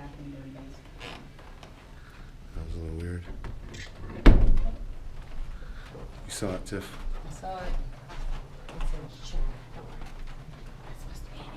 bathroom during days. That was a little weird. You saw it, Tiff. I saw it. It's in check. Don't worry. It's supposed to be in here.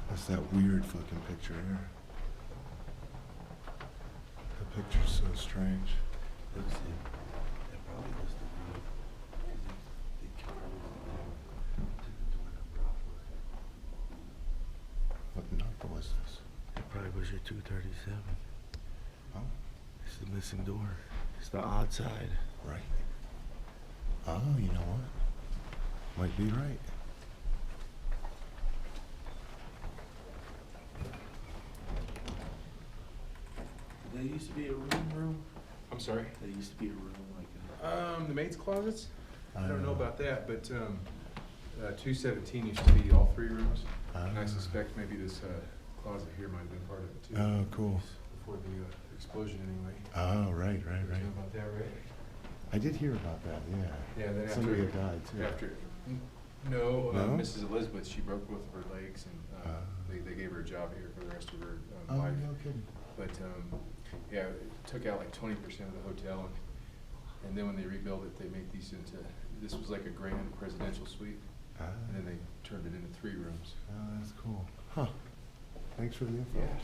That's that weird fucking picture here. The picture's so strange. Let's see. That probably was the room. They covered it there. Took the door up properly. What number was this? That probably was your 237. Oh, It's the missing door. It's the odd side. right. Oh, you know what? Might be right. There used to be a room. I'm sorry? There used to be a room like The maid's closets? I don't know Ah. about that, but 217 used to be all three rooms. And I Ah. suspect maybe this closet here might have been part of it too. Oh, cool. Before the explosion anyway. Oh, right. You know about that, right? I did hear about that, yeah. Yeah, then Somebody after, had died too. No, No? Mrs. Elizabeth, she broke both of her legs and they gave her a job here for the rest of her Oh, life. no kidding. But yeah, it took out like 20% of the hotel, and then when they rebuilt it, they made these into, this was like a grand presidential suite, Ah, and then they turned it into 3 rooms. oh, that's cool. Huh. Thanks for the info. Yeah.